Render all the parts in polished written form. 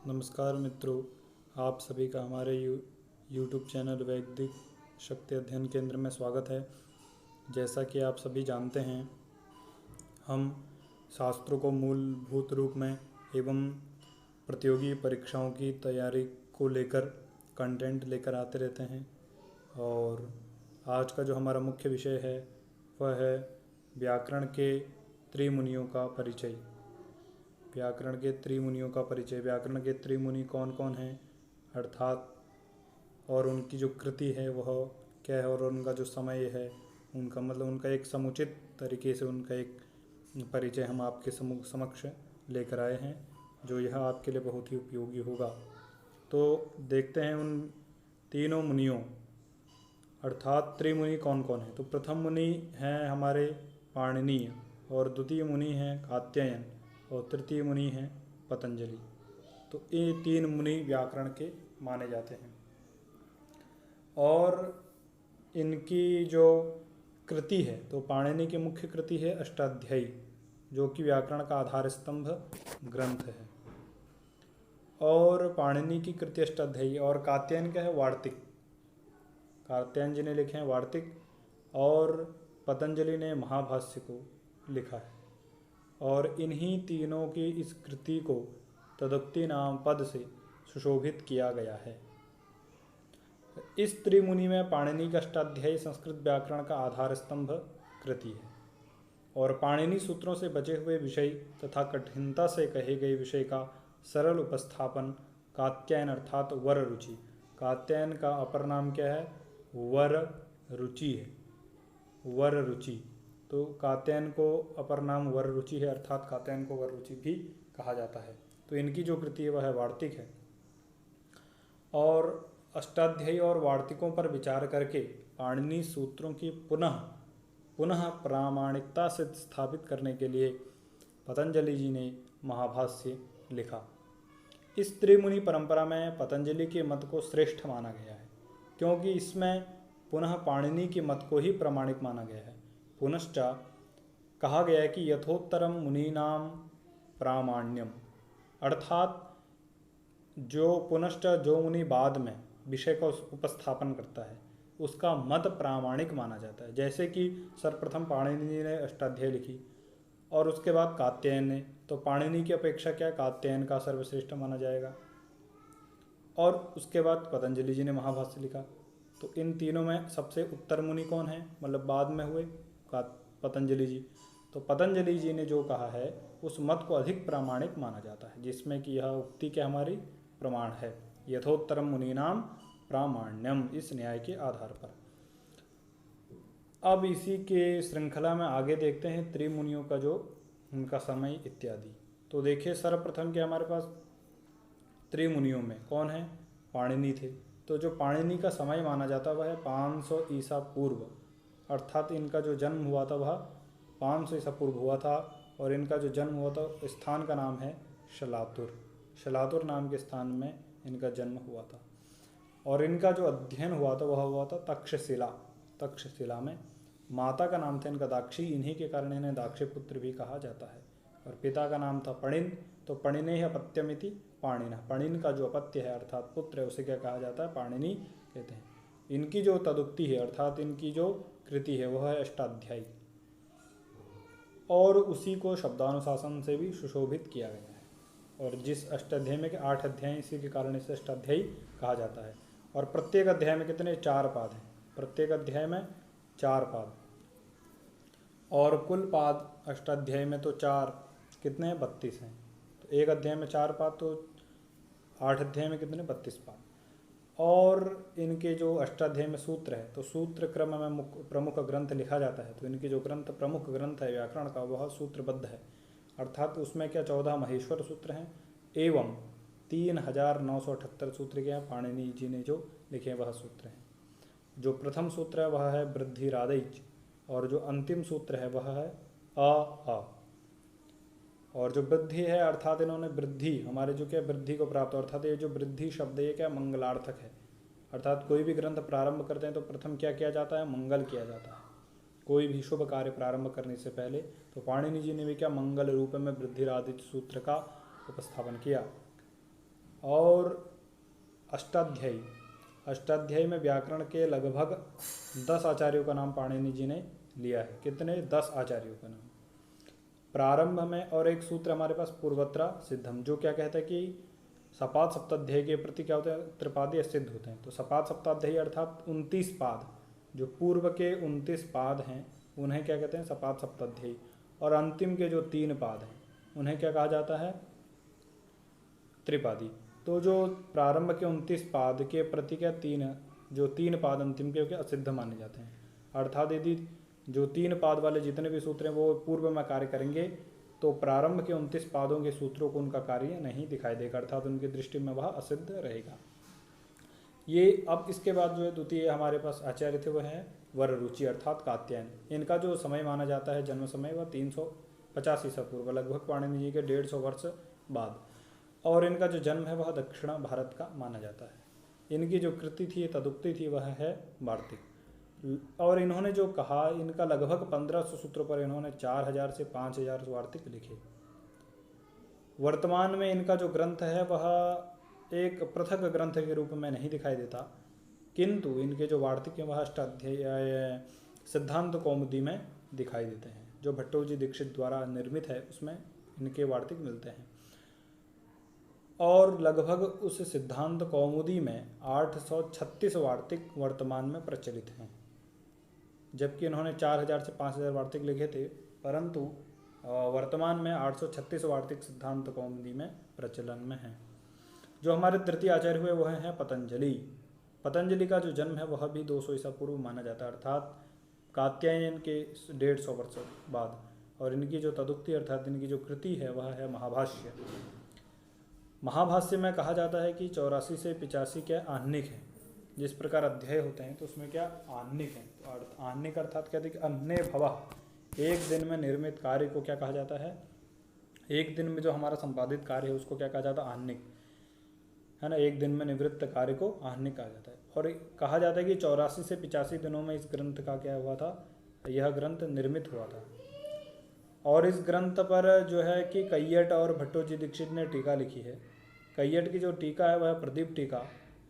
नमस्कार मित्रों, आप सभी का हमारे यूट्यूब चैनल वैदिक शक्ति अध्ययन केंद्र में स्वागत है। जैसा कि आप सभी जानते हैं, हम शास्त्रों को मूलभूत रूप में एवं प्रतियोगी परीक्षाओं की तैयारी को लेकर कंटेंट लेकर आते रहते हैं। और आज का जो हमारा मुख्य विषय है वह है व्याकरण के त्रिमुनियों का परिचय। व्याकरण के त्रिमुनियों का परिचय। व्याकरण के त्रिमुनि कौन कौन हैं अर्थात और उनकी जो कृति है वह क्या है और उनका जो समय है, उनका मतलब उनका एक समुचित तरीके से उनका एक परिचय हम आपके समक्ष लेकर आए हैं, जो यह आपके लिए बहुत ही उपयोगी होगा। तो देखते हैं उन तीनों मुनियों अर्थात त्रिमुनि कौन कौन है। तो प्रथम मुनि हैं हमारे पाणिनि, और द्वितीय मुनि हैं कात्यायन, और तृतीय मुनि हैं पतंजलि। तो ये तीन मुनि व्याकरण के माने जाते हैं। और इनकी जो कृति है, तो पाणिनि की मुख्य कृति है अष्टाध्यायी, जो कि व्याकरण का आधार स्तंभ ग्रंथ है। और पाणिनि की कृति अष्टाध्यायी। और कात्यायन क्या है? वार्तिक। कात्यायन जी ने लिखे हैं वार्तिक, और पतंजलि ने महाभाष्य को लिखा है। और इन्हीं तीनों की इस कृति को तदुक्ति नाम पद से सुशोभित किया गया है। इस त्रिमुनि में पाणिनि का अष्टाध्यायी संस्कृत व्याकरण का आधार स्तंभ कृति है। और पाणिनि सूत्रों से बचे हुए विषय तथा कठिनता से कहे गए विषय का सरल उपस्थापन कात्यायन अर्थात वर रुचि। कात्यायन का अपर नाम क्या है? वर रुचि है। वर रुचि। तो कात्यायन को अपर नाम वर रुचि है, अर्थात कात्यायन को वर रुचि भी कहा जाता है। तो इनकी जो कृति है वह है वार्तिक है। और अष्टाध्यायी और वार्तिकों पर विचार करके पाणिनि सूत्रों की पुनः प्रामाणिकता से स्थापित करने के लिए पतंजलि जी ने महाभाष्य लिखा। इस त्रिमुनि परंपरा में पतंजलि के मत को श्रेष्ठ माना गया है, क्योंकि इसमें पुनः पाणिनि के मत को ही प्रामाणिक माना गया है। पुनश्च कहा गया है कि यथोत्तरम मुनीनाम प्रामाण्यम, अर्थात जो मुनि बाद में विषय का उपस्थापन करता है उसका मत प्रामाणिक माना जाता है। जैसे कि सर्वप्रथम पाणिनि ने अष्टाध्यायी लिखी और उसके बाद कात्यायन ने, तो पाणिनि की अपेक्षा क्या कात्यायन का सर्वश्रेष्ठ माना जाएगा। और उसके बाद पतंजलि जी ने महाभाष्य लिखा। तो इन तीनों में सबसे उत्तर मुनि कौन है, मतलब बाद में हुए? पतंजलि जी। तो पतंजलि जी ने जो कहा है उस मत को अधिक प्रामाणिक माना जाता है, जिसमें कि यह उक्ति के हमारी प्रमाण है, यथोत्तरम मुनीनाम प्रामाण्यम, इस न्याय के आधार पर। अब इसी के श्रृंखला में आगे देखते हैं त्रिमुनियों का जो उनका समय इत्यादि। तो देखिए सर्वप्रथम के हमारे पास त्रिमुनियों में कौन है? पाणिनि थे। तो जो पाणिनि का समय माना जाता वह है 500 ईसा पूर्व, अर्थात इनका जो जन्म हुआ था वह 500 ईसा पूर्व हुआ था। और इनका जो जन्म हुआ था स्थान का नाम है शलातुर। शलातुर नाम के स्थान में इनका जन्म हुआ था। और इनका जो अध्ययन हुआ था वह हुआ था तक्षशिला। तक्षशिला में माता का नाम था इनका दाक्षी, इन्हीं के कारण इन्हें दाक्षी पुत्र भी कहा जाता है। और पिता का नाम था पणिन, तो पणिने ही अपत्यमिति पाणिन। पणिन का जो अपत्य है अर्थात पुत्र है उसे क्या कहा जाता है? पाणिनि कहते हैं। इनकी जो तदुक्ति है अर्थात इनकी जो कृति है वह है अष्टाध्यायी, और उसी को शब्दानुशासन से भी सुशोभित किया गया है। और जिस अष्टाध्यायी में के 8 अध्याय, इसी के कारण इसे अष्टाध्यायी कहा जाता है। और प्रत्येक अध्याय में कितने? 4 पाद हैं। प्रत्येक अध्याय में 4 पाद, और कुल पाद अष्टाध्यायी में तो 4 कितने हैं? 32 हैं। तो एक अध्याय में 4 पाद, तो 8 अध्याय में कितने? 32 पाद। और इनके जो अष्टाध्यायी में सूत्र है, तो सूत्र क्रम में प्रमुख ग्रंथ लिखा जाता है। तो इनके जो प्रमुख ग्रंथ है व्याकरण का वह सूत्रबद्ध है, अर्थात उसमें क्या 14 महेश्वर सूत्र हैं एवं 3978 सूत्र के हैं पाणिनि जी ने जो लिखे वह सूत्र हैं। जो प्रथम सूत्र है वह है वृद्धिरादैच, और जो अंतिम सूत्र है वह है अ। और जो वृद्धि है अर्थात इन्होंने वृद्धि हमारे जो क्या वृद्धि को प्राप्त, अर्थात ये जो वृद्धि शब्द ये क्या मंगलार्थक है। अर्थात कोई भी ग्रंथ प्रारंभ करते हैं तो प्रथम क्या किया जाता है? मंगल किया जाता है। कोई भी शुभ कार्य प्रारंभ करने से पहले, तो पाणिनि जी ने भी क्या मंगल रूप में वृद्धिरादित सूत्र का उपस्थापन किया। और अष्टाध्यायी, अष्टाध्यायी में व्याकरण के लगभग 10 आचार्यों का नाम पाणिनि जी ने लिया है। कितने? 10 आचार्यों का नाम। प्रारंभ में और एक सूत्र हमारे पास पूर्वत्रा सिद्धम, जो क्या कहता है कि सपाद सप्ताध्यायी के प्रति क्या होता है? त्रिपादी सिद्ध होते हैं। तो सपाद सप्ताध्यायी अर्थात 29 पाद, जो पूर्व के 29 पाद हैं उन्हें क्या कहते हैं? सपाद सप्ताध्यायी। और अंतिम के जो 3 पाद हैं उन्हें क्या कहा जाता है? त्रिपादी। तो जो प्रारंभ के 29 पाद के प्रति क्या जो 3 पाद अंतिम के क्या असिद्ध माने जाते हैं। अर्थात यदि जो 3 पाद वाले जितने भी सूत्र हैं वो पूर्व में कार्य करेंगे तो प्रारंभ के 29 पादों के सूत्रों को उनका कार्य नहीं दिखाई देगा, अर्थात उनकी दृष्टि में वह असिद्ध रहेगा। ये अब इसके बाद जो है द्वितीय हमारे पास आचार्य थे वह है वररुचि अर्थात कात्यायन। इनका जो समय माना जाता है जन्म समय वह 350 ईसा पूर्व, लगभग पाणिनि जी के 150 वर्ष बाद। और इनका जो जन्म है वह दक्षिण भारत का माना जाता है। इनकी जो कृति थी तदुक्ति थी वह है वार्तिक। और इन्होंने जो कहा, इनका लगभग 1500 सूत्रों पर इन्होंने 4000 से 5000 वार्तिक लिखे। वर्तमान में इनका जो ग्रंथ है वह एक पृथक ग्रंथ के रूप में नहीं दिखाई देता, किंतु इनके जो वार्तिक हैं वह अष्टाध्यायी सिद्धांत कौमुदी में दिखाई देते हैं, जो भट्टोजी दीक्षित द्वारा निर्मित है उसमें इनके वार्तिक मिलते हैं। और लगभग उस सिद्धांत कौमुदी में 836 वार्तिक वर्तमान में प्रचलित हैं, जबकि इन्होंने 4000 से 5000 वार्तिक लिखे थे, परंतु वर्तमान में 836 वार्तिक सिद्धांत कौमुदी में प्रचलन में हैं। जो हमारे तृतीय आचार्य हुए वह हैं पतंजलि। पतंजलि का जो जन्म है वह भी 200 ईसा पूर्व माना जाता है, अर्थात कात्यायन के 150 वर्ष बाद। और इनकी जो तदुक्ति अर्थात इनकी जो कृति है वह है महाभाष्य। महाभाष्य में कहा जाता है कि 84 से 85 क्या आहनिक है। जिस प्रकार अध्याय होते हैं तो उसमें क्या आहनिक है। तो आहनिक अर्थात कहते हैं कि अन्य भवः, एक दिन में निर्मित कार्य को क्या कहा जाता है? एक दिन में जो हमारा संपादित कार्य है उसको क्या कहा जाता है? आहनिक, है ना। एक दिन में निवृत्त कार्य को आहनिक कहा जाता है। और कहा जाता है कि 84 से 85 दिनों में इस ग्रंथ का क्या हुआ था? यह ग्रंथ निर्मित हुआ था। और इस ग्रंथ पर जो है कि कैयट और भट्टोजी दीक्षित ने टीका लिखी है। कैयट की जो टीका है वह प्रदीप टीका,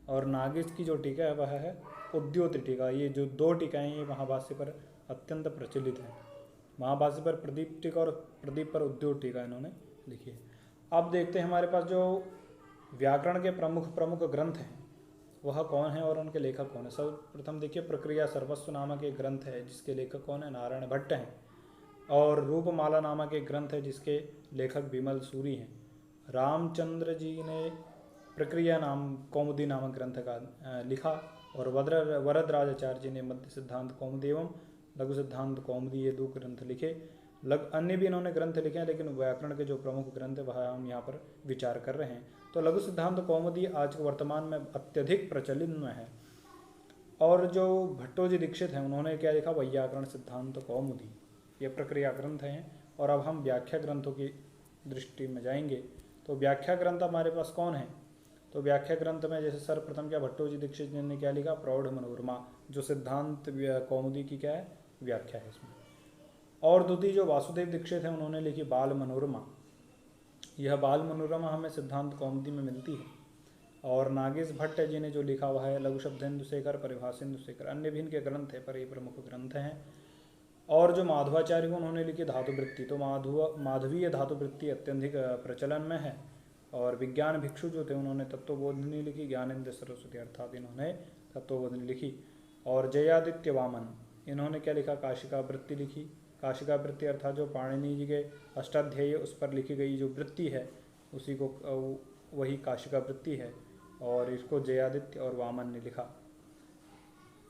और नागिस की जो टीका है वह है उद्योत टीका। ये जो 2 टीकाएँ ये महाभाष्य पर अत्यंत प्रचलित हैं। महाभाष्य पर प्रदीप टीका और प्रदीप पर उद्योत टीका इन्होंने लिखी है। अब देखते हैं हमारे पास जो व्याकरण के प्रमुख ग्रंथ हैं वह कौन है और उनके लेखक कौन है। सर्वप्रथम देखिए प्रक्रिया सर्वस्व नामक एक ग्रंथ है जिसके लेखक कौन है? नारायण भट्ट हैं। और रूपमाला नामक एक ग्रंथ है जिसके लेखक विमल सूरी हैं। रामचंद्र जी ने प्रक्रिया नाम कौमुदी नामक ग्रंथ का लिखा, और वरदराजाचार्य जी ने मध्य सिद्धांत कौमुदी एवं लघु सिद्धांत कौमुदी ये 2 ग्रंथ लिखे। अन्य भी इन्होंने ग्रंथ लिखे हैं, लेकिन व्याकरण के जो प्रमुख ग्रंथ है वह हम यहाँ पर विचार कर रहे हैं। तो लघु सिद्धांत कौमुदी आज वर्तमान में अत्यधिक प्रचलित में है। और जो भट्टोजी दीक्षित हैं उन्होंने क्या लिखा? वैयाकरण सिद्धांत कौमुदी, ये प्रक्रिया ग्रंथ हैं। और अब हम व्याख्या ग्रंथों की दृष्टि में जाएंगे। तो व्याख्या ग्रंथ हमारे पास कौन है? तो व्याख्या ग्रंथ में जैसे सर्वप्रथम क्या भट्टोजी दीक्षित जी ने क्या लिखा? प्रौढ़ मनोरमा, जो सिद्धांत कौमुदी की क्या है? व्याख्या है इसमें। और द्वितीय जो वासुदेव दीक्षित है उन्होंने लिखी बाल मनोरमा। यह बाल मनोरमा हमें सिद्धांत कौमुदी में मिलती है। और नागेश भट्ट जी ने जो लिखा हुआ है लघु शब्देन्दु शेखर, परिभाषेन्दु शेखर, अन्य भी इनके ग्रंथ है पर ये प्रमुख ग्रंथ हैं। और जो माधवाचार्य को उन्होंने लिखी धातुवृत्ति, तो माधवीय धातुवृत्ति अत्यधिक प्रचलन में है। और विज्ञान भिक्षु जो थे उन्होंने तत्वबोधिनी लिखी, ज्ञानेन्द्र सरस्वती अर्थात इन्होंने तत्वबोधिनी लिखी। और जयादित्य वामन इन्होंने क्या लिखा? काशिका वृत्ति लिखी। काशिका वृत्ति अर्थात जो पाणिनि जी के अष्टाध्यायी उस पर लिखी गई जो वृत्ति है उसी को वही काशिका वृत्ति है। और इसको जयादित्य और वामन ने लिखा।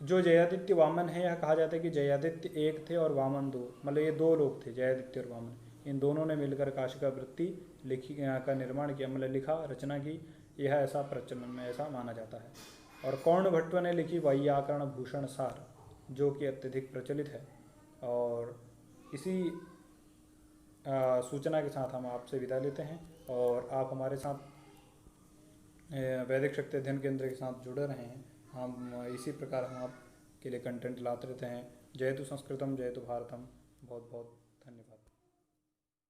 जो जयादित्य वामन है यह कहा जाता है कि जयादित्य एक थे और वामन 2, मतलब ये 2 लोग थे, जयादित्य और वामन। इन दोनों ने मिलकर काशिका वृत्ति लिखी का निर्माण किया, मतलब लिखा, रचना की। यह ऐसा प्रचलन में ऐसा माना जाता है। और कौर्ण भट्ट ने लिखी वैयाकरण भूषण सार, जो कि अत्यधिक प्रचलित है। और इसी सूचना के साथ हम आपसे विदा लेते हैं, और आप हमारे साथ वैदिक शक्ति अध्ययन केंद्र के साथ जुड़े रहे हैं। हम इसी प्रकार हम आपके लिए कंटेंट लाते रहते हैं। जयतु संस्कृतम जयतु भारतम। बहुत बहुत धन्यवाद।